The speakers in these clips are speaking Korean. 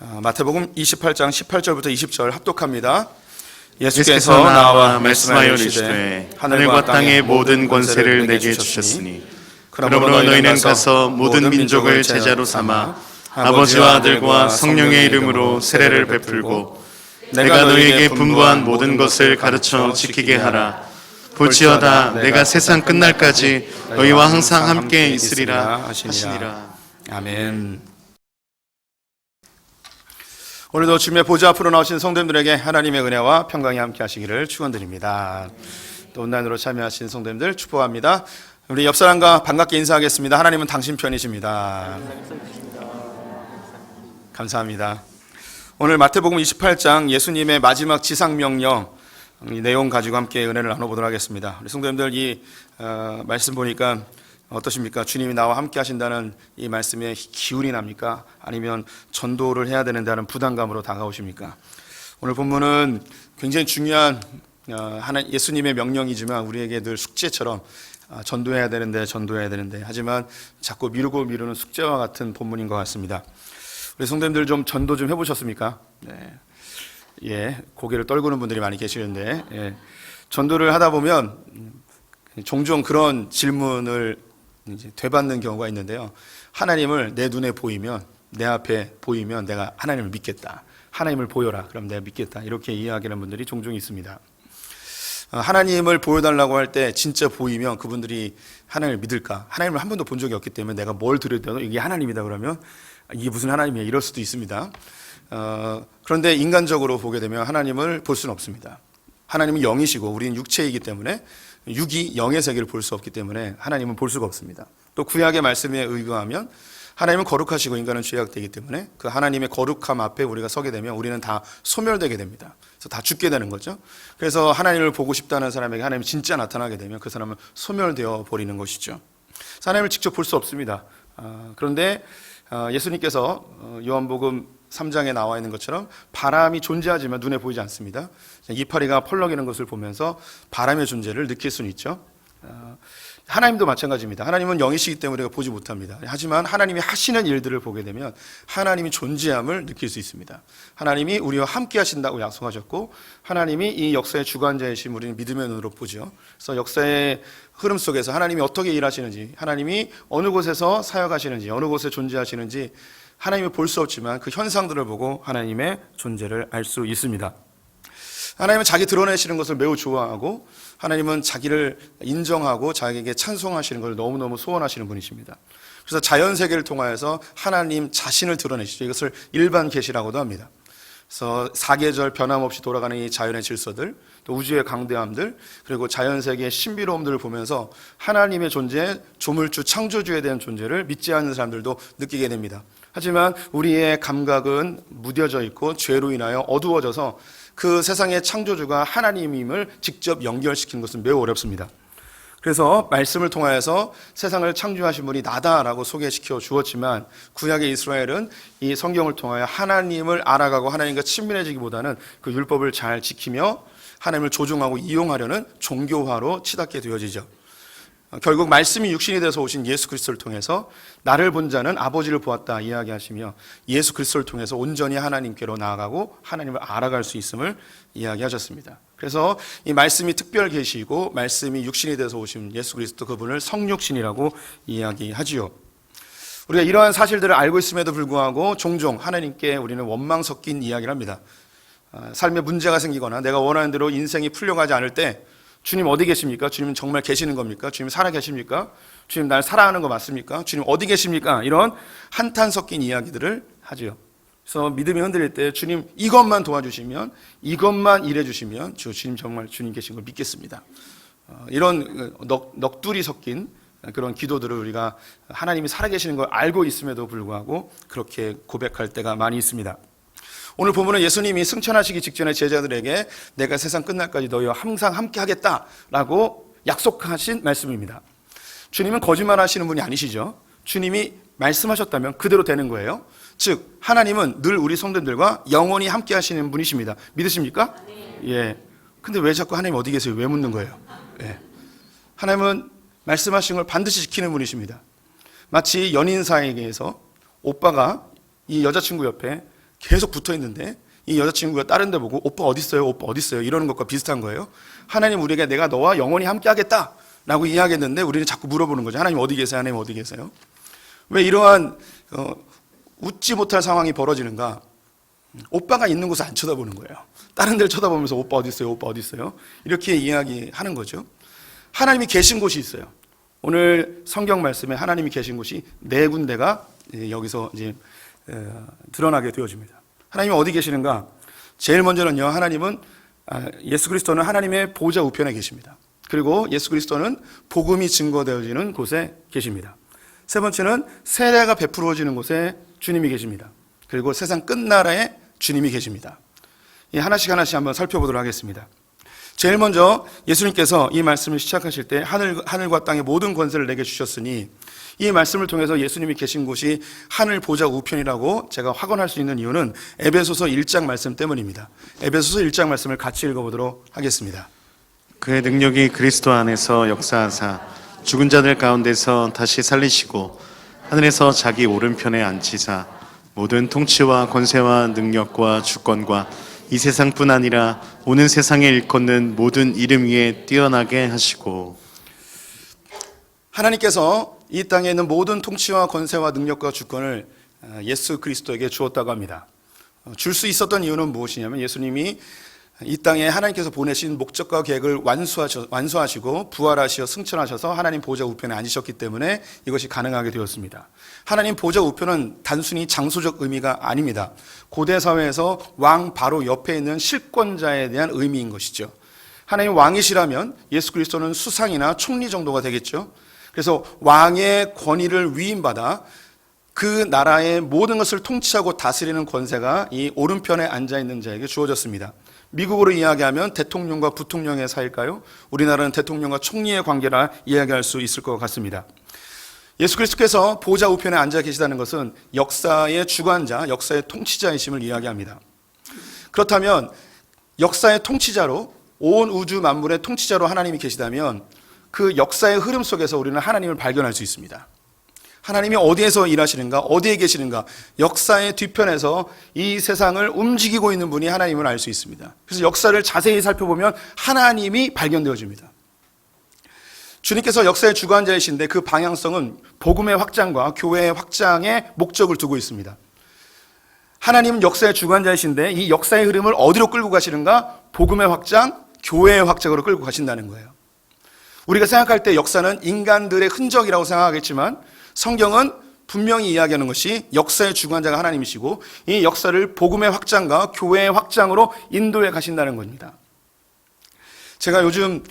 마태복음 28장 18절부터 20절 합독합니다. 예수께서 나와 말씀하여 이르시되 하늘과 땅의 모든 권세를 내게 주셨으니 그러므로 너희는 가서 모든 민족을 제자로 삼아 아버지와 아들과 성령의 이름으로 세례를 베풀고 내가 너희에게 분부한 모든 것을 가르쳐 지키게 하라. 볼지어다 내가 세상 끝날까지 너희와 항상 함께 있으리라 하시니라. 아멘. 오늘도 주님의 보좌 앞으로 나오신 성도님들에게 하나님의 은혜와 평강이 함께 하시기를 축원드립니다. 또 온라인으로 참여하신 성도님들 축복합니다. 우리 옆 사람과 반갑게 인사하겠습니다. 하나님은 당신 편이십니다. 감사합니다. 오늘 마태복음 28장 예수님의 마지막 지상명령 이 내용 가지고 함께 은혜를 나눠보도록 하겠습니다. 우리 성도님들 이 말씀 보니까 어떠십니까? 주님이 나와 함께 하신다는 이 말씀에 기운이 납니까? 아니면 전도를 해야 되는다는 부담감으로 다가오십니까? 오늘 본문은 굉장히 중요한 예수님의 명령이지만 우리에게 늘 숙제처럼 전도해야 되는데 하지만 자꾸 미루는 숙제와 같은 본문인 것 같습니다. 우리 성도님들 좀 전도 좀 해보셨습니까? 네. 예, 고개를 떨구는 분들이 많이 계시는데 예, 전도를 하다 보면 종종 그런 질문을 이제 되받는 경우가 있는데요. 하나님을 내 눈에 보이면, 내 앞에 보이면 내가 하나님을 믿겠다. 하나님을 보여라. 그럼 내가 믿겠다. 이렇게 이야기하는 분들이 종종 있습니다. 하나님을 보여달라고 할 때 진짜 보이면 그분들이 하나님을 믿을까? 하나님을 한 번도 본 적이 없기 때문에 내가 뭘 들여도 이게 하나님이다 그러면 이게 무슨 하나님이야? 이럴 수도 있습니다. 그런데 인간적으로 보게 되면 하나님을 볼 수는 없습니다. 하나님은 영이시고 우리는 육체이기 때문에 육이 영의 세계를 볼 수 없기 때문에 하나님은 볼 수가 없습니다. 또 구약의 말씀에 의거하면 하나님은 거룩하시고 인간은 죄악되기 때문에 그 하나님의 거룩함 앞에 우리가 서게 되면 우리는 다 소멸되게 됩니다. 그래서 다 죽게 되는 거죠. 그래서 하나님을 보고 싶다는 사람에게 하나님이 진짜 나타나게 되면 그 사람은 소멸되어 버리는 것이죠. 하나님을 직접 볼 수 없습니다. 그런데 예수님께서 요한복음 3장에 나와 있는 것처럼 바람이 존재하지만 눈에 보이지 않습니다. 이파리가 펄럭이는 것을 보면서 바람의 존재를 느낄 수는 있죠. 하나님도 마찬가지입니다. 하나님은 영이시기 때문에 우리가 보지 못합니다. 하지만 하나님이 하시는 일들을 보게 되면 하나님이 존재함을 느낄 수 있습니다. 하나님이 우리와 함께 하신다고 약속하셨고 하나님이 이 역사의 주관자이신 우리는 믿음의 눈으로 보죠. 그래서 역사의 흐름 속에서 하나님이 어떻게 일하시는지, 하나님이 어느 곳에서 사역하시는지, 어느 곳에 존재하시는지 하나님이 볼 수 없지만 그 현상들을 보고 하나님의 존재를 알 수 있습니다. 하나님은 자기 드러내시는 것을 매우 좋아하고 하나님은 자기를 인정하고 자기에게 찬송하시는 것을 너무너무 소원하시는 분이십니다. 그래서 자연세계를 통하여서 하나님 자신을 드러내시죠. 이것을 일반 계시라고도 합니다. 그래서 사계절 변함없이 돌아가는 이 자연의 질서들, 또 우주의 강대함들, 그리고 자연세계의 신비로움들을 보면서 하나님의 존재, 조물주, 창조주에 대한 존재를 믿지 않는 사람들도 느끼게 됩니다. 하지만 우리의 감각은 무뎌져 있고 죄로 인하여 어두워져서 그 세상의 창조주가 하나님임을 직접 연결시키는 것은 매우 어렵습니다. 그래서 말씀을 통하여서 세상을 창조하신 분이 나다라고 소개시켜 주었지만 구약의 이스라엘은 이 성경을 통하여 하나님을 알아가고 하나님과 친밀해지기보다는 그 율법을 잘 지키며 하나님을 조종하고 이용하려는 종교화로 치닫게 되어지죠. 결국 말씀이 육신이 돼서 오신 예수 그리스도를 통해서 나를 본 자는 아버지를 보았다 이야기하시며 예수 그리스도를 통해서 온전히 하나님께로 나아가고 하나님을 알아갈 수 있음을 이야기하셨습니다. 그래서 이 말씀이 특별 계시이고 말씀이 육신이 돼서 오신 예수 그리스도 그분을 성육신이라고 이야기하지요. 우리가 이러한 사실들을 알고 있음에도 불구하고 종종 하나님께 우리는 원망 섞인 이야기를 합니다. 삶에 문제가 생기거나 내가 원하는 대로 인생이 풀려가지 않을 때 주님 어디 계십니까? 주님 정말 계시는 겁니까? 주님 살아 계십니까? 주님 날 사랑하는 거 맞습니까? 주님 어디 계십니까? 이런 한탄 섞인 이야기들을 하죠. 그래서 믿음이 흔들릴 때 주님 이것만 도와주시면, 이것만 일해주시면 주님 정말 주님 계신 걸 믿겠습니다. 이런 넋두리 섞인 그런 기도들을 우리가 하나님이 살아계시는 걸 알고 있음에도 불구하고 그렇게 고백할 때가 많이 있습니다. 오늘 본문은 예수님이 승천하시기 직전에 제자들에게 내가 세상 끝날까지 너희와 항상 함께 하겠다라고 약속하신 말씀입니다. 주님은 거짓말 하시는 분이 아니시죠. 주님이 말씀하셨다면 그대로 되는 거예요. 즉 하나님은 늘 우리 성도들과 영원히 함께 하시는 분이십니다. 믿으십니까? 예. 근데 왜 자꾸 하나님 어디 계세요? 왜 묻는 거예요? 예. 하나님은 말씀하신 걸 반드시 지키는 분이십니다. 마치 연인 사이에서 오빠가 이 여자친구 옆에 계속 붙어 있는데 이 여자친구가 다른 데 보고 오빠 어디 있어요? 오빠 어디 있어요? 이러는 것과 비슷한 거예요. 하나님 우리에게 내가 너와 영원히 함께 하겠다 라고 이야기했는데 우리는 자꾸 물어보는 거죠. 하나님 어디 계세요? 하나님 어디 계세요? 왜 이러한 웃지 못할 상황이 벌어지는가? 오빠가 있는 곳을 안 쳐다보는 거예요. 다른 데를 쳐다보면서 오빠 어디 있어요? 오빠 어디 있어요? 이렇게 이야기하는 거죠. 하나님이 계신 곳이 있어요. 오늘 성경 말씀에 하나님이 계신 곳이 네 군데가 여기서 이제 드러나게 되어집니다. 하나님이 어디 계시는가? 제일 먼저는요, 하나님은 예수 그리스도는 하나님의 보좌 우편에 계십니다. 그리고 예수 그리스도는 복음이 증거되어지는 곳에 계십니다. 세 번째는 세례가 베풀어지는 곳에 주님이 계십니다. 그리고 세상 끝나라에 주님이 계십니다. 하나씩 한번 살펴보도록 하겠습니다. 제일 먼저 예수님께서 이 말씀을 시작하실 때 하늘과 땅의 모든 권세를 내게 주셨으니, 이 말씀을 통해서 예수님이 계신 곳이 하늘 보좌 우편이라고 제가 확언할 수 있는 이유는 에베소서 1장 말씀 때문입니다. 에베소서 1장 말씀을 같이 읽어보도록 하겠습니다. 그의 능력이 그리스도 안에서 역사하사 죽은 자들 가운데서 다시 살리시고 하늘에서 자기 오른편에 앉히사 모든 통치와 권세와 능력과 주권과 이 세상뿐 아니라 오는 세상에 일컫는 모든 이름 위에 뛰어나게 하시고. 하나님께서 이 땅에 있는 모든 통치와 권세와 능력과 주권을 예수 그리스도에게 주었다고 합니다. 줄 수 있었던 이유는 무엇이냐면 예수님이 이 땅에 하나님께서 보내신 목적과 계획을 완수하시고 부활하시어 승천하셔서 하나님 보좌 우편에 앉으셨기 때문에 이것이 가능하게 되었습니다. 하나님 보좌 우편은 단순히 장소적 의미가 아닙니다. 고대 사회에서 왕 바로 옆에 있는 실권자에 대한 의미인 것이죠. 하나님 왕이시라면 예수 그리스도는 수상이나 총리 정도가 되겠죠. 그래서 왕의 권위를 위임받아 그 나라의 모든 것을 통치하고 다스리는 권세가 이 오른편에 앉아있는 자에게 주어졌습니다. 미국으로 이야기하면 대통령과 부통령의 사이일까요? 우리나라는 대통령과 총리의 관계라 이야기할 수 있을 것 같습니다. 예수 그리스도께서 보좌 우편에 앉아 계시다는 것은 역사의 주관자, 역사의 통치자이심을 이야기합니다. 그렇다면 역사의 통치자로, 온 우주 만물의 통치자로 하나님이 계시다면 그 역사의 흐름 속에서 우리는 하나님을 발견할 수 있습니다. 하나님이 어디에서 일하시는가, 어디에 계시는가, 역사의 뒤편에서 이 세상을 움직이고 있는 분이 하나님을 알 수 있습니다. 그래서 역사를 자세히 살펴보면 하나님이 발견되어집니다. 주님께서 역사의 주관자이신데 그 방향성은 복음의 확장과 교회의 확장에 목적을 두고 있습니다. 하나님은 역사의 주관자이신데 이 역사의 흐름을 어디로 끌고 가시는가? 복음의 확장, 교회의 확장으로 끌고 가신다는 거예요. 우리가 생각할 때 역사는 인간들의 흔적이라고 생각하겠지만 성경은 분명히 이야기하는 것이 역사의 주관자가 하나님이시고 이 역사를 복음의 확장과 교회의 확장으로 인도해 가신다는 겁니다. 제가 요즘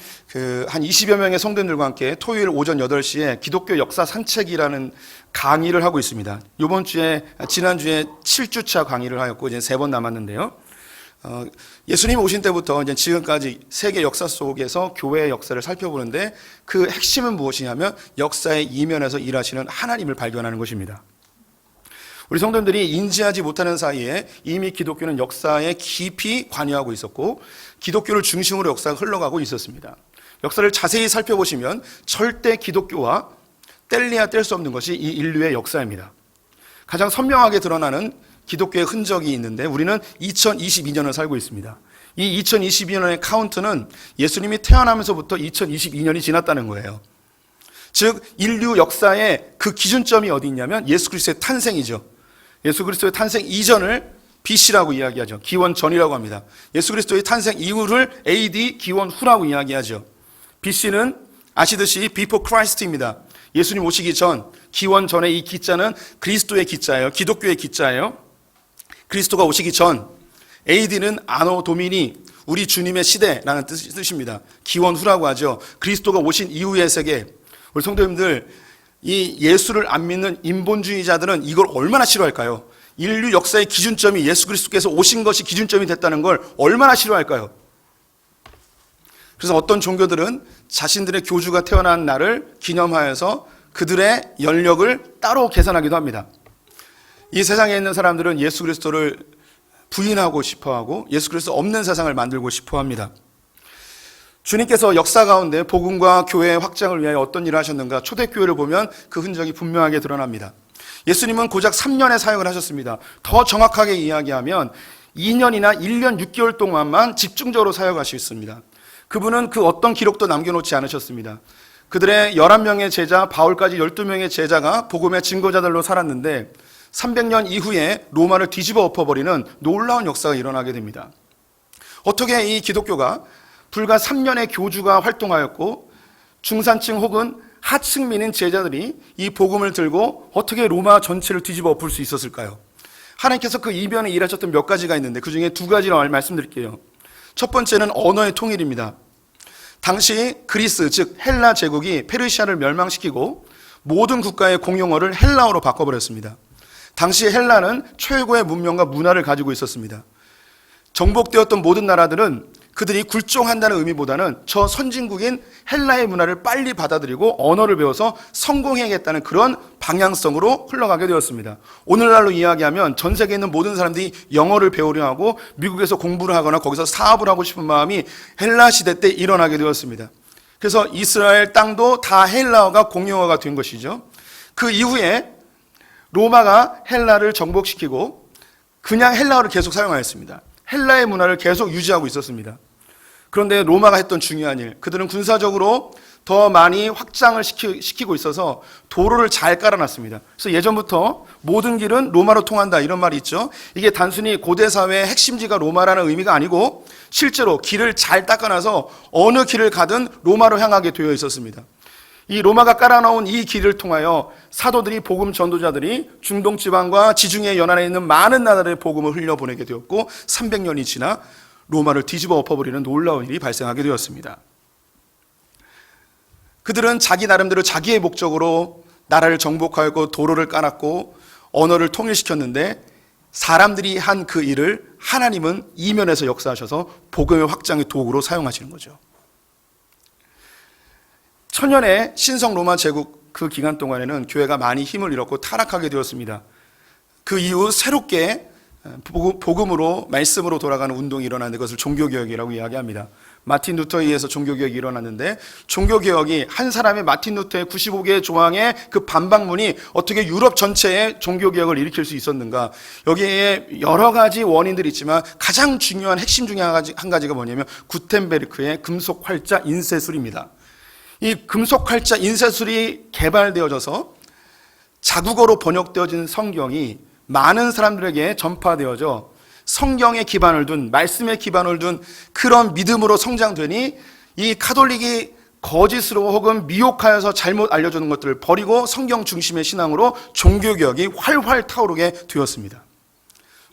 한 20여 명의 성도님들과 함께 토요일 오전 8시에 기독교 역사 산책이라는 강의를 하고 있습니다. 지난주에 7주차 강의를 하였고 이제 3번 남았는데요. 예수님 오신 때부터 이제 지금까지 세계 역사 속에서 교회의 역사를 살펴보는데 그 핵심은 무엇이냐면 역사의 이면에서 일하시는 하나님을 발견하는 것입니다. 우리 성도님들이 인지하지 못하는 사이에 이미 기독교는 역사에 깊이 관여하고 있었고 기독교를 중심으로 역사가 흘러가고 있었습니다. 역사를 자세히 살펴보시면 절대 기독교와 뗄래야 뗄 수 없는 것이 이 인류의 역사입니다. 가장 선명하게 드러나는 기독교의 흔적이 있는데 우리는 2022년을 살고 있습니다. 이 2022년의 카운트는 예수님이 태어나면서부터 2022년이 지났다는 거예요. 즉 인류 역사의 그 기준점이 어디 있냐면 예수 그리스도의 탄생이죠. 예수 그리스도의 탄생 이전을 BC라고 이야기하죠. 기원 전이라고 합니다. 예수 그리스도의 탄생 이후를 AD 기원 후라고 이야기하죠. BC는 아시듯이 Before Christ입니다. 예수님 오시기 전, 기원 전의 이 기자는 그리스도의 기자예요. 기독교의 기자예요. 그리스도가 오시기 전, AD는 아노 도미니, 우리 주님의 시대라는 뜻입니다. 기원 후라고 하죠. 그리스도가 오신 이후의 세계. 우리 성도님들, 이 예수를 안 믿는 인본주의자들은 이걸 얼마나 싫어할까요? 인류 역사의 기준점이 예수 그리스도께서 오신 것이 기준점이 됐다는 걸 얼마나 싫어할까요? 그래서 어떤 종교들은 자신들의 교주가 태어난 날을 기념하여서 그들의 연력을 따로 계산하기도 합니다. 이 세상에 있는 사람들은 예수 그리스도를 부인하고 싶어하고 예수 그리스도 없는 세상을 만들고 싶어합니다. 주님께서 역사 가운데 복음과 교회의 확장을 위하여 어떤 일을 하셨는가 초대교회를 보면 그 흔적이 분명하게 드러납니다. 예수님은 고작 3년의 사역을 하셨습니다. 더 정확하게 이야기하면 2년이나 1년 6개월 동안만 집중적으로 사역하셨습니다. 그분은 그 어떤 기록도 남겨놓지 않으셨습니다. 그들의 11명의 제자, 바울까지 12명의 제자가 복음의 증거자들로 살았는데 300년 이후에 로마를 뒤집어 엎어버리는 놀라운 역사가 일어나게 됩니다. 어떻게 이 기독교가 불과 3년의 교주가 활동하였고 중산층 혹은 하층민인 제자들이 이 복음을 들고 어떻게 로마 전체를 뒤집어 엎을 수 있었을까요? 하나님께서 그 이변에 일하셨던 몇 가지가 있는데 그 중에 2가지를 말씀드릴게요. 첫 번째는 언어의 통일입니다. 당시 그리스 즉 헬라 제국이 페르시아를 멸망시키고 모든 국가의 공용어를 헬라어로 바꿔버렸습니다. 당시 헬라는 최고의 문명과 문화를 가지고 있었습니다. 정복되었던 모든 나라들은 그들이 굴종한다는 의미보다는 저 선진국인 헬라의 문화를 빨리 받아들이고 언어를 배워서 성공해야겠다는 그런 방향성으로 흘러가게 되었습니다. 오늘날로 이야기하면 전 세계에 있는 모든 사람들이 영어를 배우려 하고 미국에서 공부를 하거나 거기서 사업을 하고 싶은 마음이 헬라 시대 때 일어나게 되었습니다. 그래서 이스라엘 땅도 다 헬라어가 공용어가 된 것이죠. 그 이후에 로마가 헬라를 정복시키고 그냥 헬라어를 계속 사용하였습니다. 헬라의 문화를 계속 유지하고 있었습니다. 그런데 로마가 했던 중요한 일, 그들은 군사적으로 더 많이 확장을 시키고 있어서 도로를 잘 깔아놨습니다. 그래서 예전부터 모든 길은 로마로 통한다 이런 말이 있죠. 이게 단순히 고대 사회의 핵심지가 로마라는 의미가 아니고 실제로 길을 잘 닦아놔서 어느 길을 가든 로마로 향하게 되어 있었습니다. 이 로마가 깔아놓은 이 길을 통하여 사도들이 복음 전도자들이 중동 지방과 지중해 연안에 있는 많은 나라들의 복음을 흘려보내게 되었고 300년이 지나 로마를 뒤집어 엎어버리는 놀라운 일이 발생하게 되었습니다. 그들은 자기 나름대로 자기의 목적으로 나라를 정복하였고 도로를 깔았고 언어를 통일시켰는데 사람들이 한 그 일을 하나님은 이면에서 역사하셔서 복음의 확장의 도구로 사용하시는 거죠. 천년의 신성 로마 제국 그 기간 동안에는 교회가 많이 힘을 잃었고 타락하게 되었습니다. 그 이후 새롭게 복음으로 말씀으로 돌아가는 운동이 일어났는데 그것을 종교개혁이라고 이야기합니다. 마틴 루터에 의해서 종교개혁이 일어났는데 종교개혁이 한 사람의 마틴 루터의 95개의 조항의 그 반박문이 어떻게 유럽 전체에 종교개혁을 일으킬 수 있었는가. 여기에 여러 가지 원인들이 있지만 가장 중요한 핵심 중에 한 가지가 뭐냐면 구텐베르크의 금속 활자 인쇄술입니다. 이 금속 활자 인쇄술이 개발되어져서 자국어로 번역되어진 성경이 많은 사람들에게 전파되어져 성경에 기반을 둔 말씀에 기반을 둔 그런 믿음으로 성장되니 이 카톨릭이 거짓으로 혹은 미혹하여서 잘못 알려주는 것들을 버리고 성경 중심의 신앙으로 종교개혁이 활활 타오르게 되었습니다.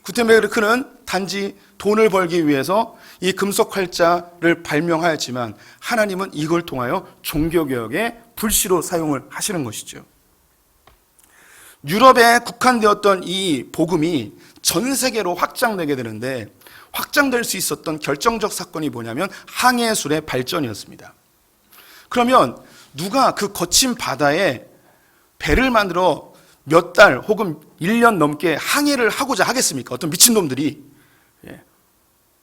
구텐베르크는 단지 돈을 벌기 위해서 이 금속 활자를 발명하였지만 하나님은 이걸 통하여 종교개혁의 불씨로 사용을 하시는 것이죠. 유럽에 국한되었던 이 복음이 전 세계로 확장되게 되는데 확장될 수 있었던 결정적 사건이 뭐냐면 항해술의 발전이었습니다. 그러면 누가 그 거친 바다에 배를 만들어 몇 달 혹은 1년 넘게 항해를 하고자 하겠습니까? 어떤 미친놈들이.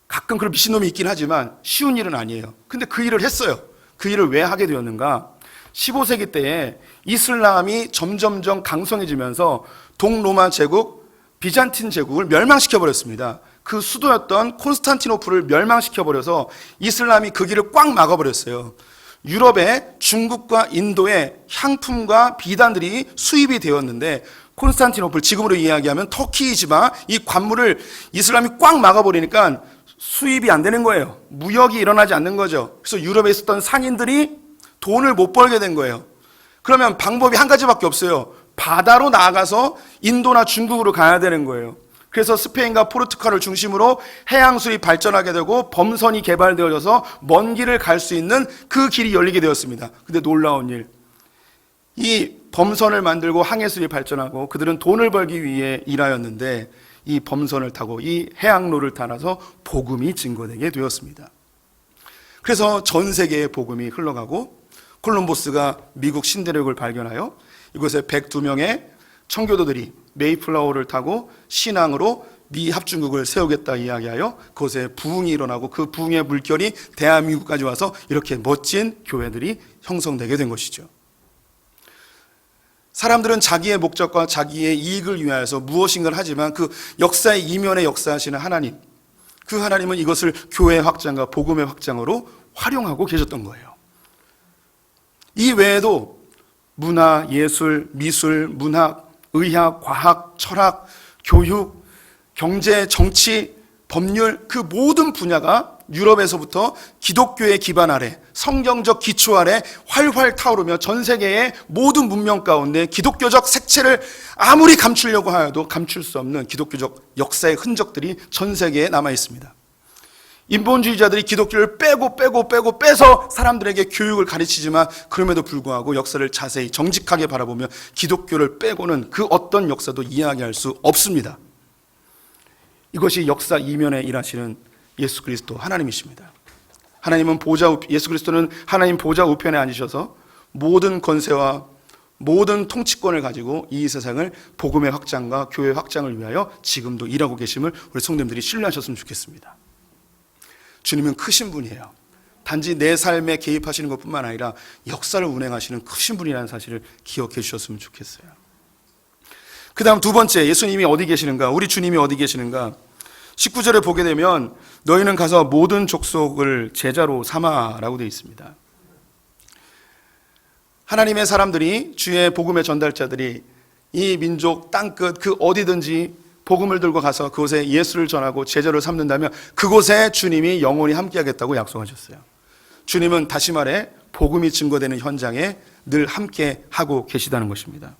가끔 그런 미친놈이 있긴 하지만 쉬운 일은 아니에요. 근데 그 일을 했어요. 그 일을 왜 하게 되었는가? 15세기 때에 이슬람이 점점점 강성해지면서 동로마 제국, 비잔틴 제국을 멸망시켜버렸습니다. 그 수도였던 콘스탄티노플을 멸망시켜버려서 이슬람이 그 길을 꽉 막아버렸어요. 유럽에 중국과 인도의 향품과 비단들이 수입이 되었는데 콘스탄티노플, 지금으로 이야기하면 터키이지만 이 관물을 이슬람이 꽉 막아버리니까 수입이 안 되는 거예요. 무역이 일어나지 않는 거죠. 그래서 유럽에 있었던 상인들이 돈을 못 벌게 된 거예요. 그러면 방법이 한 가지밖에 없어요. 바다로 나아가서 인도나 중국으로 가야 되는 거예요. 그래서 스페인과 포르투갈을 중심으로 해양술이 발전하게 되고 범선이 개발되어져서 먼 길을 갈 수 있는 그 길이 열리게 되었습니다. 근데 놀라운 일, 이 범선을 만들고 항해술이 발전하고 그들은 돈을 벌기 위해 일하였는데 이 범선을 타고 이 해양로를 따라서 복음이 증거되게 되었습니다. 그래서 전 세계에 복음이 흘러가고 콜럼버스가 미국 신대륙을 발견하여 이곳에 102명의 청교도들이 메이플라워를 타고 신앙으로 미 합중국을 세우겠다 이야기하여 그곳에 부흥이 일어나고 그 부흥의 물결이 대한민국까지 와서 이렇게 멋진 교회들이 형성되게 된 것이죠. 사람들은 자기의 목적과 자기의 이익을 위하여서 무엇인가를 하지만 그 역사의 이면에 역사하시는 하나님, 그 하나님은 이것을 교회의 확장과 복음의 확장으로 활용하고 계셨던 거예요. 이 외에도 문화, 예술, 미술, 문학, 의학, 과학, 철학, 교육, 경제, 정치, 법률, 그 모든 분야가 유럽에서부터 기독교의 기반 아래, 성경적 기초 아래 활활 타오르며 전 세계의 모든 문명 가운데 기독교적 색채를 아무리 감추려고 하여도 감출 수 없는 기독교적 역사의 흔적들이 전 세계에 남아 있습니다. 인본주의자들이 기독교를 빼서 사람들에게 교육을 가르치지만 그럼에도 불구하고 역사를 자세히 정직하게 바라보며 기독교를 빼고는 그 어떤 역사도 이야기할 수 없습니다. 이것이 역사 이면에 일하시는 예수 그리스도 하나님이십니다. 예수 그리스도는 하나님 보좌 우편에 앉으셔서 모든 권세와 모든 통치권을 가지고 이 세상을 복음의 확장과 교회 확장을 위하여 지금도 일하고 계심을 우리 성도님들이 신뢰하셨으면 좋겠습니다. 주님은 크신 분이에요. 단지 내 삶에 개입하시는 것뿐만 아니라 역사를 운행하시는 크신 분이라는 사실을 기억해 주셨으면 좋겠어요. 그 다음 두 번째, 예수님이 어디 계시는가? 우리 주님이 어디 계시는가? 19절에 보게 되면 너희는 가서 모든 족속을 제자로 삼아라고 되어 있습니다. 하나님의 사람들이, 주의 복음의 전달자들이 이 민족 땅끝 그 어디든지 복음을 들고 가서 그곳에 예수를 전하고 제자로 삼는다면 그곳에 주님이 영원히 함께하겠다고 약속하셨어요. 주님은 다시 말해 복음이 증거되는 현장에 늘 함께 하고 계시다는 것입니다.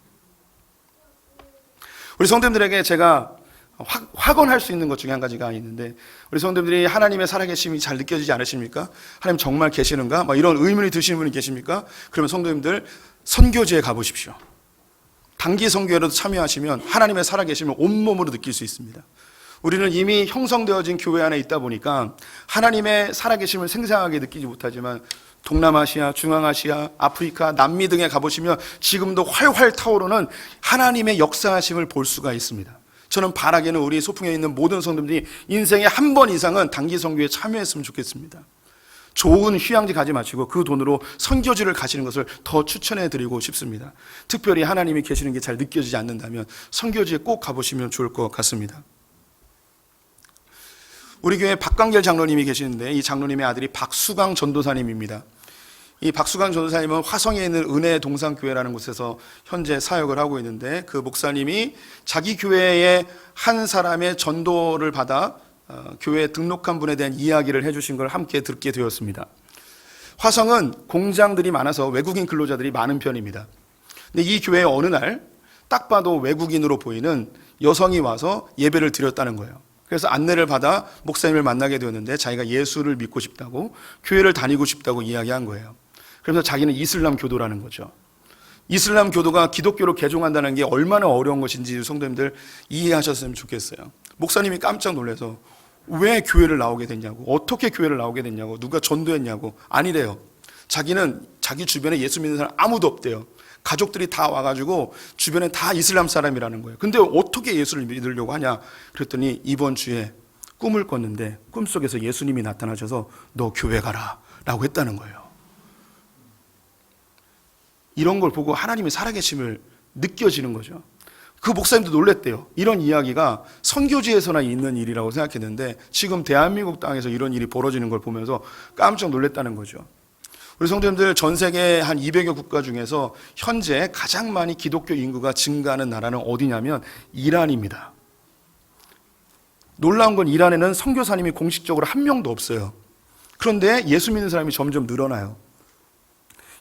우리 성도님들에게 제가 확언할 수 있는 것 중에 한 가지가 있는데, 우리 성도님들이 하나님의 살아계심이 잘 느껴지지 않으십니까? 하나님 정말 계시는가? 이런 의문이 드시는 분이 계십니까? 그러면 성도님들 선교지에 가보십시오. 단기 선교에라도 참여하시면 하나님의 살아계심을 온몸으로 느낄 수 있습니다. 우리는 이미 형성되어진 교회 안에 있다 보니까 하나님의 살아계심을 생생하게 느끼지 못하지만 동남아시아, 중앙아시아, 아프리카, 남미 등에 가보시면 지금도 활활 타오르는 하나님의 역사하심을 볼 수가 있습니다. 저는 바라기는 우리 소풍에 있는 모든 성도들이 인생에 한 번 이상은 단기 선교에 참여했으면 좋겠습니다. 좋은 휴양지 가지 마시고 그 돈으로 선교지를 가시는 것을 더 추천해 드리고 싶습니다. 특별히 하나님이 계시는 게 잘 느껴지지 않는다면 선교지에 꼭 가보시면 좋을 것 같습니다. 우리 교회 박광길 장로님이 계시는데 이 장로님의 아들이 박수강 전도사님입니다. 이 박수강 전도사님은 화성에 있는 은혜 동산교회라는 곳에서 현재 사역을 하고 있는데, 그 목사님이 자기 교회의 한 사람의 전도를 받아 교회에 등록한 분에 대한 이야기를 해주신 걸 함께 듣게 되었습니다. 화성은 공장들이 많아서 외국인 근로자들이 많은 편입니다. 근데 이 교회에 어느 날 딱 봐도 외국인으로 보이는 여성이 와서 예배를 드렸다는 거예요. 그래서 안내를 받아 목사님을 만나게 되었는데 자기가 예수를 믿고 싶다고, 교회를 다니고 싶다고 이야기한 거예요. 그래서 자기는 이슬람 교도라는 거죠. 이슬람 교도가 기독교로 개종한다는 게 얼마나 어려운 것인지 성도님들 이해하셨으면 좋겠어요. 목사님이 깜짝 놀라서 왜 교회를 나오게 됐냐고, 어떻게 교회를 나오게 됐냐고, 누가 전도했냐고. 아니래요. 자기는 자기 주변에 예수 믿는 사람 아무도 없대요. 가족들이 다 와가지고 주변에 다 이슬람 사람이라는 거예요. 근데 어떻게 예수를 믿으려고 하냐 그랬더니 이번 주에 꿈을 꿨는데 꿈속에서 예수님이 나타나셔서 너 교회 가라 라고 했다는 거예요. 이런 걸 보고 하나님의 살아계심을 느껴지는 거죠. 그 목사님도 놀랬대요. 이런 이야기가 선교지에서나 있는 일이라고 생각했는데 지금 대한민국 땅에서 이런 일이 벌어지는 걸 보면서 깜짝 놀랐다는 거죠. 우리 성도님들, 전 세계 한 200여 국가 중에서 현재 가장 많이 기독교 인구가 증가하는 나라는 어디냐면 이란입니다. 놀라운 건 이란에는 선교사님이 공식적으로 한 명도 없어요. 그런데 예수 믿는 사람이 점점 늘어나요.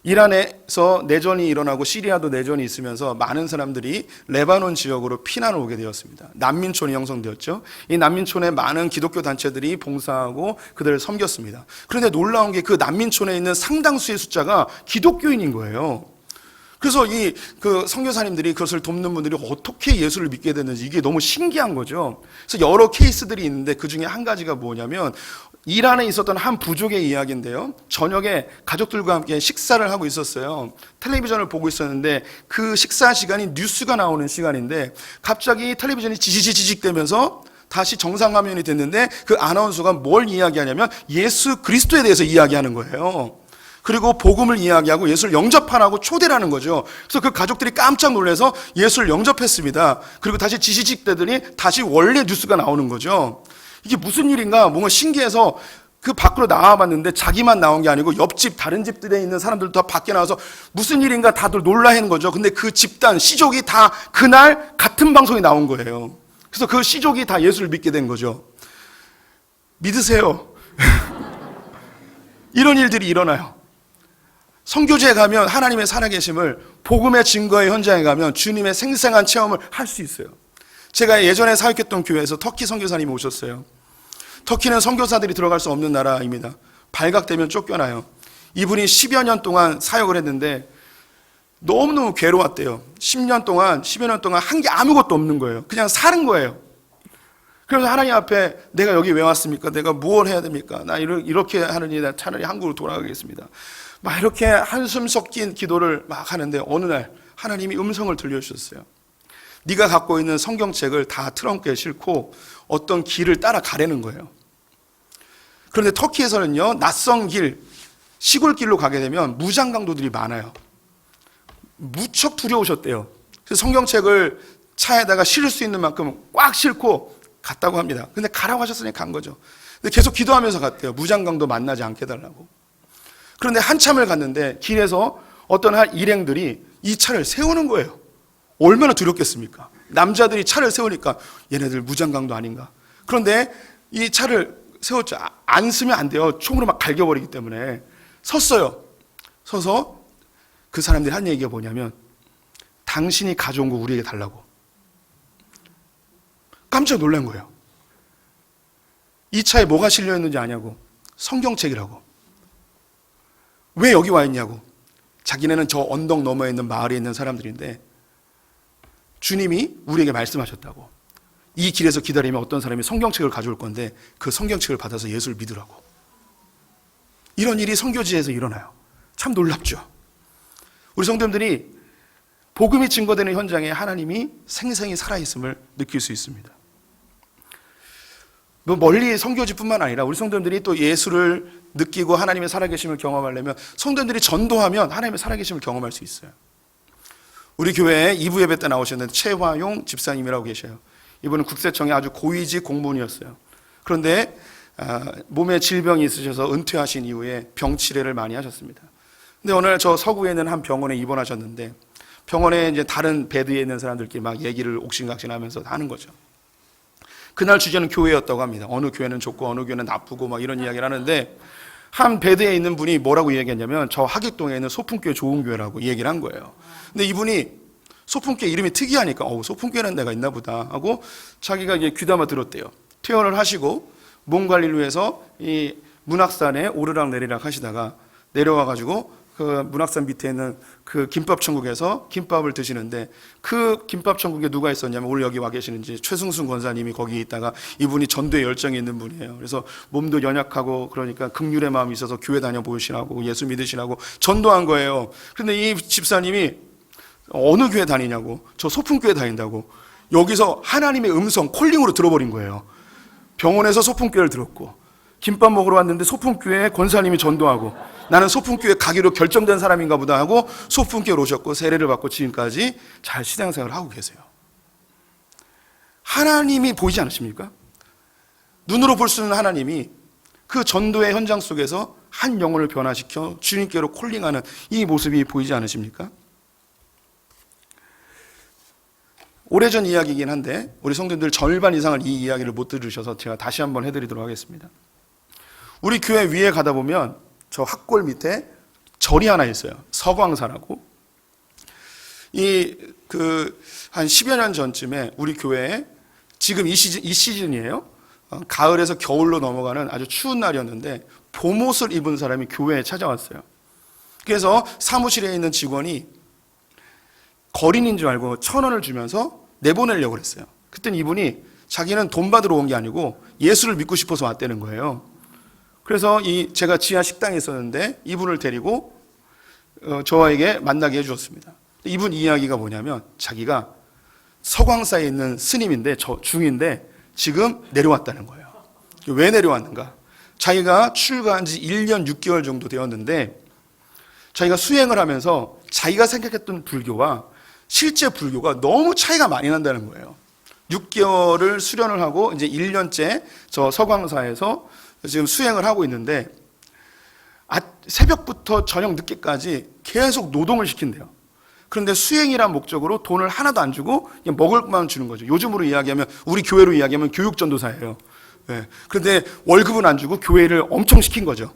이란에서 내전이 일어나고 시리아도 내전이 있으면서 많은 사람들이 레바논 지역으로 피난을 오게 되었습니다. 난민촌이 형성되었죠. 이 난민촌에 많은 기독교 단체들이 봉사하고 그들을 섬겼습니다. 그런데 놀라운 게 그 난민촌에 있는 상당수의 숫자가 기독교인인 거예요. 그래서 그 선교사님들이 그것을 돕는 분들이 어떻게 예수를 믿게 됐는지 이게 너무 신기한 거죠. 그래서 여러 케이스들이 있는데 그 중에 한 가지가 뭐냐면 이란에 있었던 한 부족의 이야기인데요. 저녁에 가족들과 함께 식사를 하고 있었어요. 텔레비전을 보고 있었는데 그 식사 시간이 뉴스가 나오는 시간인데 갑자기 텔레비전이 지지직 되면서 다시 정상 화면이 됐는데 그 아나운서가 뭘 이야기하냐면 예수 그리스도에 대해서 이야기하는 거예요. 그리고 복음을 이야기하고 예수를 영접하라고 초대를 하는 거죠. 그래서 그 가족들이 깜짝 놀라서 예수를 영접했습니다. 그리고 다시 지시직대더니 다시 원래 뉴스가 나오는 거죠. 이게 무슨 일인가 뭔가 신기해서 그 밖으로 나와봤는데 자기만 나온 게 아니고 옆집 다른 집들에 있는 사람들도 다 밖에 나와서 무슨 일인가 다들 놀라는 거죠. 근데 그 집단 시족이 다 그날 같은 방송에 나온 거예요. 그래서 그 시족이 다 예수를 믿게 된 거죠. 믿으세요. 이런 일들이 일어나요. 선교지에 가면 하나님의 살아계심을, 복음의 증거의 현장에 가면 주님의 생생한 체험을 할 수 있어요. 제가 예전에 사역했던 교회에서 터키 선교사님이 오셨어요. 터키는 선교사들이 들어갈 수 없는 나라입니다. 발각되면 쫓겨나요. 이분이 10여 년 동안 사역을 했는데 너무너무 괴로웠대요. 10여 년 동안 한 게 아무것도 없는 거예요. 그냥 사는 거예요. 그래서 하나님 앞에 내가 여기 왜 왔습니까? 내가 무엇을 해야 됩니까? 나 이렇게 하느니 나 차라리 한국으로 돌아가겠습니다. 막 이렇게 한숨 섞인 기도를 막 하는데 어느 날 하나님이 음성을 들려주셨어요. 네가 갖고 있는 성경책을 다 트렁크에 싣고 어떤 길을 따라 가라는 거예요. 그런데 터키에서는요, 낯선 길, 시골길로 가게 되면 무장강도들이 많아요. 무척 두려우셨대요. 그래서 성경책을 차에다가 실을 수 있는 만큼 꽉 싣고 갔다고 합니다. 근데 가라고 하셨으니 간 거죠. 근데 계속 기도하면서 갔대요. 무장강도 만나지 않게 해달라고. 그런데 한참을 갔는데 길에서 어떤 일행들이 이 차를 세우는 거예요. 얼마나 두렵겠습니까? 남자들이 차를 세우니까 얘네들 무장강도 아닌가. 그런데 이 차를 세웠죠. 안 쓰면 안 돼요. 총으로 막 갈겨버리기 때문에. 섰어요. 서서 그 사람들이 한 얘기가 뭐냐면 당신이 가져온 거 우리에게 달라고. 깜짝 놀란 거예요. 이 차에 뭐가 실려있는지 아냐고. 성경책이라고. 왜 여기 와 있냐고. 자기네는 저 언덕 너머에 있는 마을에 있는 사람들인데 주님이 우리에게 말씀하셨다고. 이 길에서 기다리면 어떤 사람이 성경책을 가져올 건데 그 성경책을 받아서 예수를 믿으라고. 이런 일이 선교지에서 일어나요. 참 놀랍죠. 우리 성도님들이 복음이 증거되는 현장에 하나님이 생생히 살아있음을 느낄 수 있습니다. 멀리 선교지뿐만 아니라 우리 성도님들이 또 예수를 느끼고 하나님의 살아계심을 경험하려면 성도님들이 전도하면 하나님의 살아계심을 경험할 수 있어요. 우리 교회에 2부 예배 때 나오셨는데 최화용 집사님이라고 계셔요. 이분은 국세청의 아주 고위직 공무원이었어요. 그런데 몸에 질병이 있으셔서 은퇴하신 이후에 병치레를 많이 하셨습니다. 근데 어느 날 저 서구에 있는 한 병원에 입원하셨는데 병원에 이제 다른 베드에 있는 사람들끼리 막 얘기를 옥신각신하면서 하는 거죠. 그날 주제는 교회였다고 합니다. 어느 교회는 좋고 어느 교회는 나쁘고 막 이런 이야기를 하는데 한 베드에 있는 분이 뭐라고 얘기했냐면 저 하객동에 있는 소풍교회 좋은 교회라고 얘기를 한 거예요. 근데 이분이 소풍교회 이름이 특이하니까 소풍교회라는 데가 있나 보다 하고 자기가 이제 귀담아 들었대요. 퇴원을 하시고 몸 관리를 위해서 이 문학산에 오르락 내리락 하시다가 내려와가지고 그 문학산 밑에 있는 그 김밥천국에서 김밥을 드시는데 그 김밥천국에 누가 있었냐면 오늘 여기 와 계시는지 최승순 권사님이 거기 있다가 이분이 전도에 열정이 있는 분이에요. 그래서 몸도 연약하고 그러니까 긍휼의 마음이 있어서 교회 다녀보시라고 예수 믿으시라고 전도한 거예요. 그런데 이 집사님이 어느 교회 다니냐고. 저 소풍교회 다닌다고. 여기서 하나님의 음성 콜링으로 들어버린 거예요. 병원에서 소풍교회를 들었고 김밥 먹으러 왔는데 소풍교회에 권사님이 전도하고 나는 소풍교회 가기로 결정된 사람인가 보다 하고 소풍교회로 오셨고 세례를 받고 지금까지 잘 신앙생활을 하고 계세요. 하나님이 보이지 않으십니까? 눈으로 볼 수 있는 하나님이 그 전도의 현장 속에서 한 영혼을 변화시켜 주님께로 콜링하는 이 모습이 보이지 않으십니까? 오래전 이야기이긴 한데 우리 성도님들 절반 이상을 이 이야기를 못 들으셔서 제가 다시 한번 해드리도록 하겠습니다. 우리 교회 위에 가다 보면 저 학골 밑에 절이 하나 있어요. 서광사라고. 한 10여 년 전쯤에 우리 교회에 지금 이 시즌이에요. 가을에서 겨울로 넘어가는 아주 추운 날이었는데 봄옷을 입은 사람이 교회에 찾아왔어요. 그래서 사무실에 있는 직원이 거린인 줄 알고 1,000원을 주면서 내보내려고 그랬어요. 그랬더니 이분이 자기는 돈 받으러 온 게 아니고 예수를 믿고 싶어서 왔다는 거예요. 그래서 제가 지하 식당에 있었는데 이분을 데리고 저에게 만나게 해주었습니다. 이분 이야기가 뭐냐면 자기가 서광사에 있는 스님인데 중인데 지금 내려왔다는 거예요. 왜 내려왔는가? 자기가 출가한 지 1년 6개월 정도 되었는데 자기가 수행을 하면서 자기가 생각했던 불교와 실제 불교가 너무 차이가 많이 난다는 거예요. 6개월을 수련을 하고 이제 1년째 저 서광사에서 지금 수행을 하고 있는데 새벽부터 저녁 늦게까지 계속 노동을 시킨대요. 그런데 수행이란 목적으로 돈을 하나도 안 주고 그냥 먹을 것만 주는 거죠. 요즘으로 이야기하면, 우리 교회로 이야기하면 교육전도사예요. 네. 그런데 월급은 안 주고 교회를 엄청 시킨 거죠.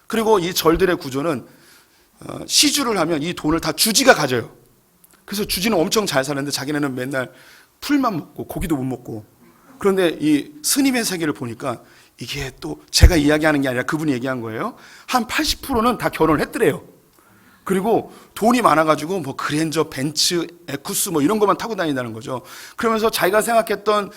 그리고 이 절들의 구조는 시주를 하면 이 돈을 다 주지가 가져요. 그래서 주지는 엄청 잘 사는데 자기네는 맨날 풀만 먹고 고기도 못 먹고. 그런데 이 스님의 세계를 보니까 이게 또 제가 이야기하는 게 아니라 그분이 얘기한 거예요. 한 80%는 다 결혼을 했더래요. 그리고 돈이 많아가지고 뭐 그랜저, 벤츠, 에쿠스 뭐 이런 것만 타고 다닌다는 거죠. 그러면서 자기가 생각했던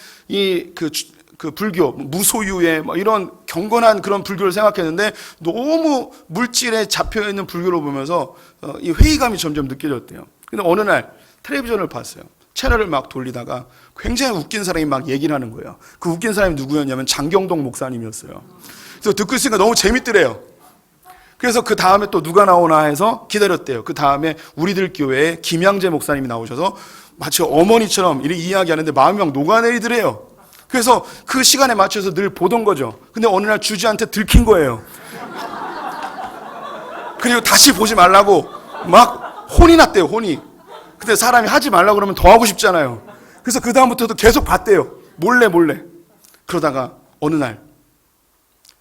그 불교, 무소유의 뭐 이런 경건한 그런 불교를 생각했는데 너무 물질에 잡혀있는 불교를 보면서 이 회의감이 점점 느껴졌대요. 근데 어느 날 텔레비전을 봤어요. 채널을 막 돌리다가 굉장히 웃긴 사람이 막 얘기를 하는 거예요. 그 웃긴 사람이 누구였냐면 장경동 목사님이었어요. 그래서 듣고 있으니까 너무 재밌더래요. 그래서 그 다음에 또 누가 나오나 해서 기다렸대요. 그 다음에 우리들 교회에 김양재 목사님이 나오셔서 마치 어머니처럼 이렇게 이야기하는데 마음이 막 녹아내리더래요. 그래서 그 시간에 맞춰서 늘 보던 거죠. 근데 어느 날 주지한테 들킨 거예요. 그리고 다시 보지 말라고 막 혼이 났대요, 혼이. 근데 사람이 하지 말라고 그러면 더 하고 싶잖아요. 그래서 그 다음부터도 계속 봤대요. 몰래. 그러다가 어느 날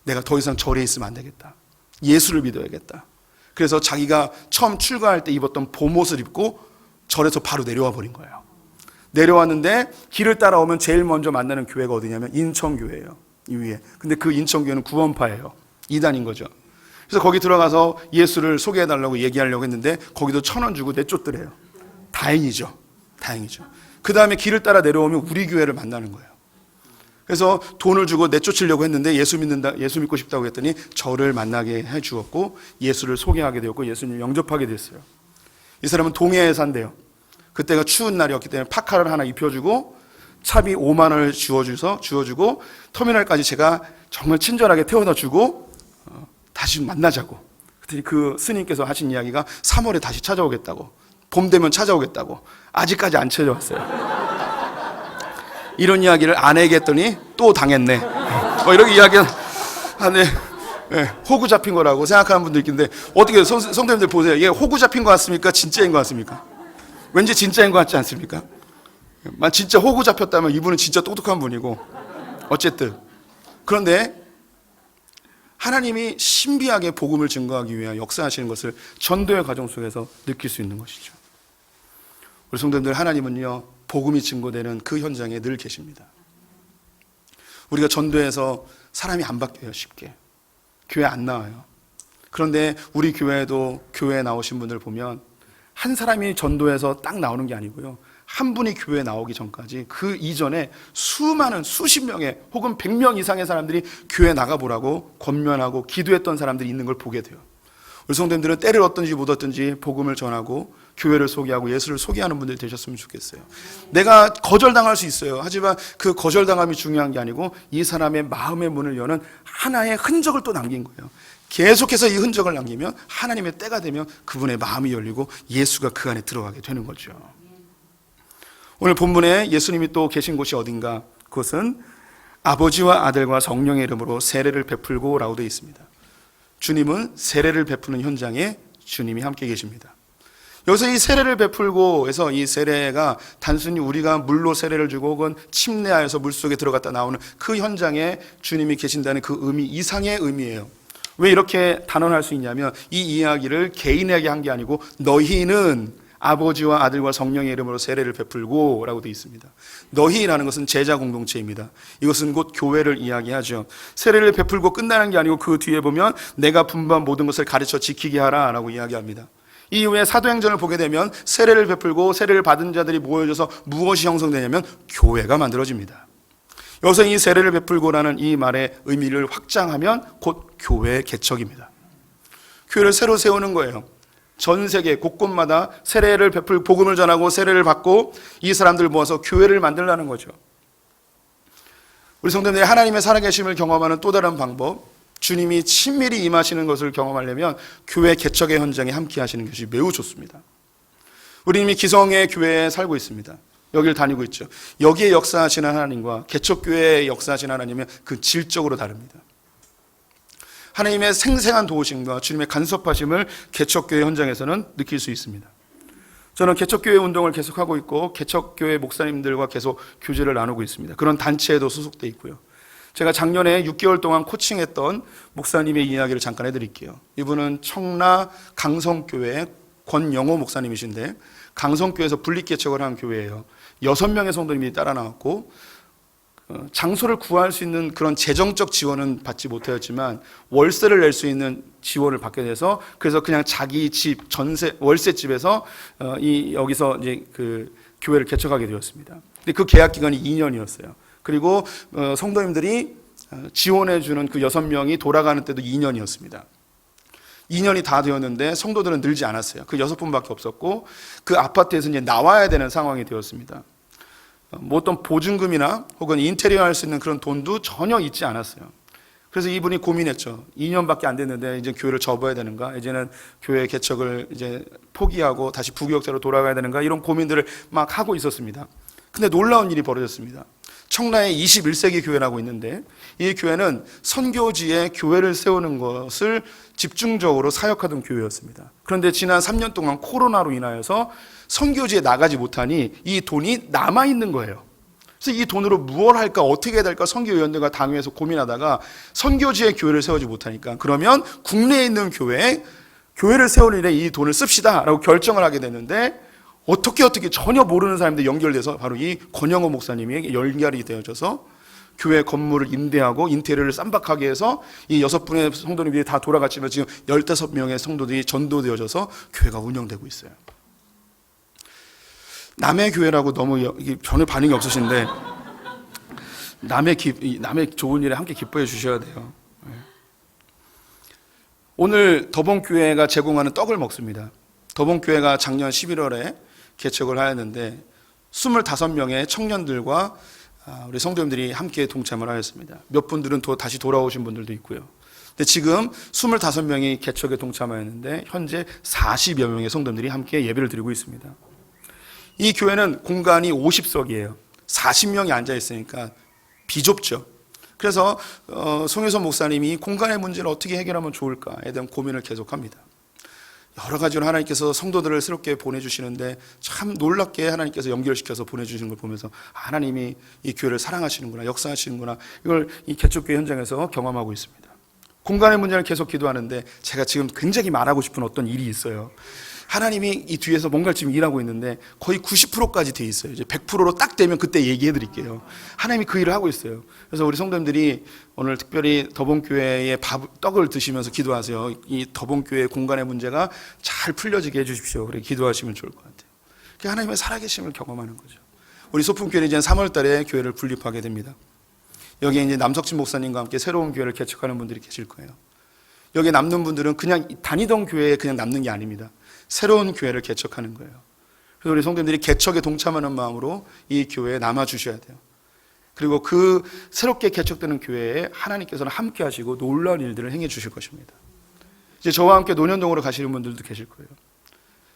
내가 더 이상 절에 있으면 안 되겠다. 예수를 믿어야겠다. 그래서 자기가 처음 출가할 때 입었던 봄옷을 입고 절에서 바로 내려와 버린 거예요. 내려왔는데 길을 따라오면 제일 먼저 만나는 교회가 어디냐면 인천교회예요. 이 위에. 근데 그 인천교회는 구원파예요. 이단인 거죠. 그래서 거기 들어가서 예수를 소개해달라고 얘기하려고 했는데 거기도 1,000원 주고 내쫓더래요. 다행이죠. 그 다음에 길을 따라 내려오면 우리 교회를 만나는 거예요. 그래서 돈을 주고 내쫓으려고 했는데 예수 믿고 싶다고 했더니 저를 만나게 해 주었고 예수를 소개하게 되었고 예수님 영접하게 됐어요. 이 사람은 동해에 산대요. 그때가 추운 날이었기 때문에 파카를 하나 입혀주고 차비 5만 원을 주어주고 터미널까지 제가 정말 친절하게 태워다 주고 다시 만나자고. 그랬더니 그 스님께서 하신 이야기가 3월에 다시 찾아오겠다고, 봄 되면 찾아오겠다고. 아직까지 안 찾아왔어요. 이런 이야기를 아내에게 했더니 또 당했네. 이렇게 이야기하네. 호구 잡힌 거라고 생각하는 분들 있는데 어떻게 성도님들 보세요. 이게 호구 잡힌 거 같습니까? 진짜인 거 같습니까? 왠지 진짜인 거 같지 않습니까? 진짜 호구 잡혔다면 이분은 진짜 똑똑한 분이고 어쨌든. 그런데 하나님이 신비하게 복음을 증거하기 위해 역사하시는 것을 전도의 과정 속에서 느낄 수 있는 것이죠. 우리 성도님들, 하나님은요 복음이 증거되는 그 현장에 늘 계십니다. 우리가 전도해서 사람이 안 바뀌어요. 쉽게 교회 안 나와요. 그런데 우리 교회에도 교회에 나오신 분들 보면 한 사람이 전도해서 딱 나오는 게 아니고요, 한 분이 교회에 나오기 전까지 그 이전에 수많은 수십 명의 혹은 100명 이상의 사람들이 교회에 나가보라고 권면하고 기도했던 사람들이 있는 걸 보게 돼요. 우리 성도님들은 때를 얻든지 못 얻든지 복음을 전하고 교회를 소개하고 예수를 소개하는 분들이 되셨으면 좋겠어요. 내가 거절당할 수 있어요. 하지만 그 거절당함이 중요한 게 아니고 이 사람의 마음의 문을 여는 하나의 흔적을 또 남긴 거예요. 계속해서 이 흔적을 남기면 하나님의 때가 되면 그분의 마음이 열리고 예수가 그 안에 들어가게 되는 거죠. 오늘 본문에 예수님이 또 계신 곳이 어딘가? 그것은 아버지와 아들과 성령의 이름으로 세례를 베풀고 라고 되어 있습니다. 주님은 세례를 베푸는 현장에 주님이 함께 계십니다. 여기서 이 세례를 베풀고 해서 이 세례가 단순히 우리가 물로 세례를 주고 혹은 침례하여서 물속에 들어갔다 나오는 그 현장에 주님이 계신다는 그 의미 이상의 의미예요. 왜 이렇게 단언할 수 있냐면 이 이야기를 개인에게 한 게 아니고 너희는 아버지와 아들과 성령의 이름으로 세례를 베풀고 라고 되어 있습니다. 너희라는 것은 제자 공동체입니다. 이것은 곧 교회를 이야기하죠. 세례를 베풀고 끝나는 게 아니고 그 뒤에 보면 내가 분부한 모든 것을 가르쳐 지키게 하라 라고 이야기합니다. 이후에 사도행전을 보게 되면 세례를 베풀고 세례를 받은 자들이 모여져서 무엇이 형성되냐면 교회가 만들어집니다. 여기서 이 세례를 베풀고라는 이 말의 의미를 확장하면 곧 교회의 개척입니다. 교회를 새로 세우는 거예요. 전 세계 곳곳마다 세례를 베풀 복음을 전하고 세례를 받고 이 사람들 모아서 교회를 만들라는 거죠. 우리 성도님들이 하나님의 살아계심을 경험하는 또 다른 방법, 주님이 친밀히 임하시는 것을 경험하려면 교회 개척의 현장에 함께 하시는 것이 매우 좋습니다. 우리 이미 기성의 교회에 살고 있습니다. 여기를 다니고 있죠. 여기에 역사하시는 하나님과 개척교회에 역사하시는 하나님은 그 질적으로 다릅니다. 하나님의 생생한 도우심과 주님의 간섭하심을 개척교회 현장에서는 느낄 수 있습니다. 저는 개척교회 운동을 계속하고 있고 개척교회 목사님들과 계속 교제를 나누고 있습니다. 그런 단체에도 소속돼 있고요. 제가 작년에 6개월 동안 코칭했던 목사님의 이야기를 잠깐 해드릴게요. 이분은 청라 강성교회 권영호 목사님이신데 강성교회에서 분립개척을 한 교회예요. 6명의 성도님이 따라 나왔고 장소를 구할 수 있는 그런 재정적 지원은 받지 못하였지만 월세를 낼 수 있는 지원을 받게 돼서 그래서 그냥 자기 집 전세 월세집에서 여기서 이제 그 교회를 개척하게 되었습니다. 근데 그 계약 기간이 2년이었어요. 그리고 성도님들이 지원해 주는 그 6명이 돌아가는 때도 2년이었습니다. 2년이 다 되었는데 성도들은 늘지 않았어요. 그 6분밖에 없었고 그 아파트에서 이제 나와야 되는 상황이 되었습니다. 뭐 어떤 보증금이나 혹은 인테리어 할 수 있는 그런 돈도 전혀 있지 않았어요. 그래서 이분이 고민했죠. 2년밖에 안 됐는데 이제 교회를 접어야 되는가? 이제는 교회 개척을 이제 포기하고 다시 부교역자로 돌아가야 되는가? 이런 고민들을 막 하고 있었습니다. 근데 놀라운 일이 벌어졌습니다. 청라에 21세기 교회라고 있는데 이 교회는 선교지에 교회를 세우는 것을 집중적으로 사역하던 교회였습니다. 그런데 지난 3년 동안 코로나로 인하여서 선교지에 나가지 못하니 이 돈이 남아있는 거예요. 그래서 이 돈으로 무엇을 할까 어떻게 해야 될까 선교위원회가 당회에서 고민하다가 선교지에 교회를 세우지 못하니까 그러면 국내에 있는 교회를 세우는 일에 이 돈을 씁시다 라고 결정을 하게 됐는데 어떻게 전혀 모르는 사람들 연결돼서 바로 이 권영호 목사님이 연결이 되어져서 교회 건물을 임대하고 인테리어를 쌈박하게 해서 이 6분의 성도님들이 다 돌아갔지만 지금 15명의 성도들이 전도되어져서 교회가 운영되고 있어요. 남의 교회라고 너무 전혀 반응이 없으신데 남의 좋은 일에 함께 기뻐해 주셔야 돼요. 오늘 더봉교회가 제공하는 떡을 먹습니다. 더봉교회가 작년 11월에 개척을 하였는데 25명의 청년들과 우리 성도님들이 함께 동참을 하였습니다. 몇 분들은 다시 돌아오신 분들도 있고요. 근데 지금 25명이 개척에 동참하였는데 현재 40여 명의 성도님들이 함께 예배를 드리고 있습니다. 이 교회는 공간이 50석이에요. 40명이 앉아 있으니까 비좁죠. 그래서 송혜선 목사님이 공간의 문제를 어떻게 해결하면 좋을까에 대한 고민을 계속합니다. 여러 가지로 하나님께서 성도들을 새롭게 보내주시는데 참 놀랍게 하나님께서 연결시켜서 보내주시는 걸 보면서 하나님이 이 교회를 사랑하시는구나, 역사하시는구나, 이걸 이 개척교회 현장에서 경험하고 있습니다. 공간의 문제를 계속 기도하는데 제가 지금 굉장히 말하고 싶은 어떤 일이 있어요. 하나님이 이 뒤에서 뭔가를 지금 일하고 있는데 거의 90%까지 돼 있어요. 이제 100%로 딱 되면 그때 얘기해 드릴게요. 하나님이 그 일을 하고 있어요. 그래서 우리 성도님들이 오늘 특별히 더봉교회의 떡을 드시면서 기도하세요. 이 더봉교회 공간의 문제가 잘 풀려지게 해주십시오. 그렇게 기도하시면 좋을 것 같아요. 그게 하나님의 살아계심을 경험하는 거죠. 우리 소품교회는 이제 3월 달에 교회를 분립하게 됩니다. 여기에 이제 남석진 목사님과 함께 새로운 교회를 개척하는 분들이 계실 거예요. 여기에 남는 분들은 그냥 다니던 교회에 그냥 남는 게 아닙니다. 새로운 교회를 개척하는 거예요. 그래서 우리 성도님들이 개척에 동참하는 마음으로 이 교회에 남아주셔야 돼요. 그리고 그 새롭게 개척되는 교회에 하나님께서는 함께 하시고 놀라운 일들을 행해 주실 것입니다. 이제 저와 함께 논현동으로 가시는 분들도 계실 거예요.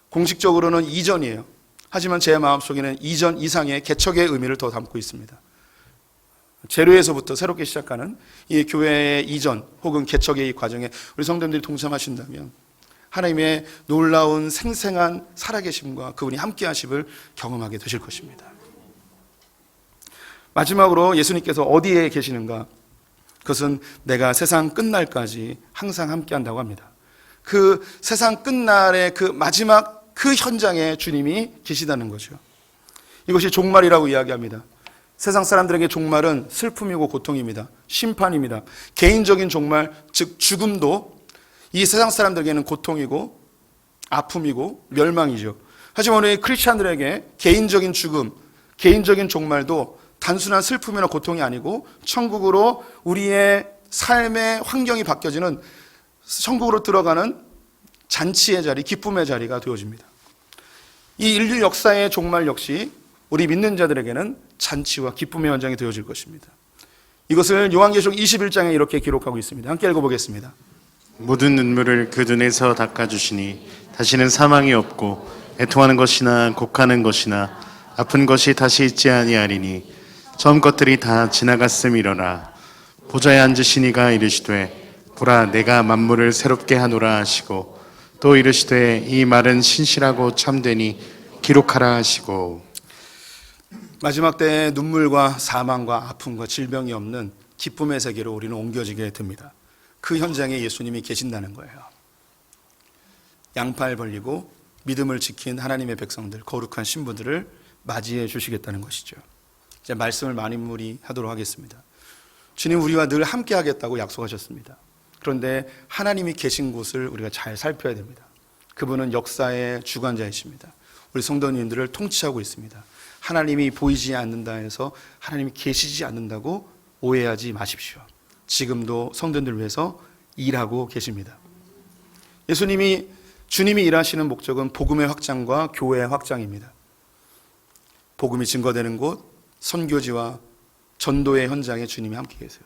공식적으로는 이전이에요. 하지만 제 마음속에는 이전 이상의 개척의 의미를 더 담고 있습니다. 제로에서부터 새롭게 시작하는 이 교회의 이전 혹은 개척의 이 과정에 우리 성도님들이 동참하신다면 하나님의 놀라운 생생한 살아계심과 그분이 함께하심을 경험하게 되실 것입니다. 마지막으로 예수님께서 어디에 계시는가? 그것은 내가 세상 끝날까지 항상 함께한다고 합니다. 그 세상 끝날의 그 마지막 그 현장에 주님이 계시다는 거죠. 이것이 종말이라고 이야기합니다. 세상 사람들에게 종말은 슬픔이고 고통입니다. 심판입니다. 개인적인 종말, 즉 죽음도 이 세상 사람들에게는 고통이고 아픔이고 멸망이죠. 하지만 우리 크리스찬들에게 개인적인 죽음, 개인적인 종말도 단순한 슬픔이나 고통이 아니고 천국으로 우리의 삶의 환경이 바뀌어지는 천국으로 들어가는 잔치의 자리, 기쁨의 자리가 되어집니다. 이 인류 역사의 종말 역시 우리 믿는 자들에게는 잔치와 기쁨의 현장이 되어질 것입니다. 이것을 요한계시록 21장에 이렇게 기록하고 있습니다. 함께 읽어보겠습니다. 모든 눈물을 그 눈에서 닦아주시니 다시는 사망이 없고 애통하는 것이나 곡하는 것이나 아픈 것이 다시 있지 아니하리니 처음 것들이 다 지나갔음이러라. 보좌에 앉으신 이가 이르시되 보라 내가 만물을 새롭게 하노라 하시고 또 이르시되 이 말은 신실하고 참되니 기록하라 하시고. 마지막 때에 눈물과 사망과 아픔과 질병이 없는 기쁨의 세계로 우리는 옮겨지게 됩니다. 그 현장에 예수님이 계신다는 거예요. 양팔 벌리고 믿음을 지킨 하나님의 백성들, 거룩한 신부들을 맞이해 주시겠다는 것이죠. 이제 말씀을 마무리하도록 하겠습니다. 주님 우리와 늘 함께 하겠다고 약속하셨습니다. 그런데 하나님이 계신 곳을 우리가 잘 살펴야 됩니다. 그분은 역사의 주관자이십니다. 우리 성도님들을 통치하고 있습니다. 하나님이 보이지 않는다 해서 하나님이 계시지 않는다고 오해하지 마십시오. 지금도 성도님들 위해서 일하고 계십니다. 주님이 일하시는 목적은 복음의 확장과 교회의 확장입니다. 복음이 증거되는 곳, 선교지와 전도의 현장에 주님이 함께 계세요.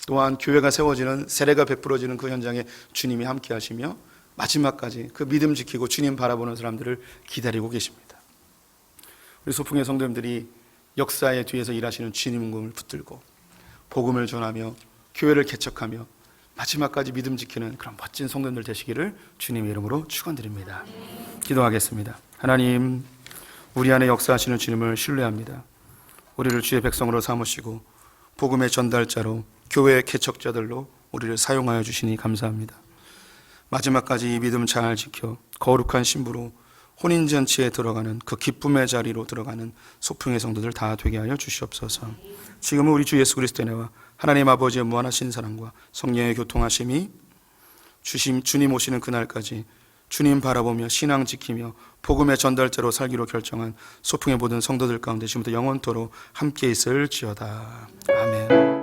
또한 교회가 세워지는, 세례가 베풀어지는 그 현장에 주님이 함께 하시며 마지막까지 그 믿음 지키고 주님 바라보는 사람들을 기다리고 계십니다. 우리 소풍의 성도님들이 역사의 뒤에서 일하시는 주님을 붙들고 복음을 전하며 교회를 개척하며 마지막까지 믿음 지키는 그런 멋진 성도들 되시기를 주님의 이름으로 축원드립니다. 기도하겠습니다. 하나님, 우리 안에 역사하시는 주님을 신뢰합니다. 우리를 주의 백성으로 삼으시고 복음의 전달자로 교회의 개척자들로 우리를 사용하여 주시니 감사합니다. 마지막까지 이 믿음 잘 지켜 거룩한 신부로 혼인잔치에 들어가는 그 기쁨의 자리로 들어가는 소풍의 성도들 다 되게 하여 주시옵소서. 지금은 우리 주 예수 그리스도의 은혜와 하나님 아버지의 무한하신 사랑과 성령의 교통하심이 주님 오시는 그날까지 주님 바라보며 신앙 지키며 복음의 전달자로 살기로 결정한 소풍의 모든 성도들 가운데 지금부터 영원토록 함께 있을지어다. 아멘.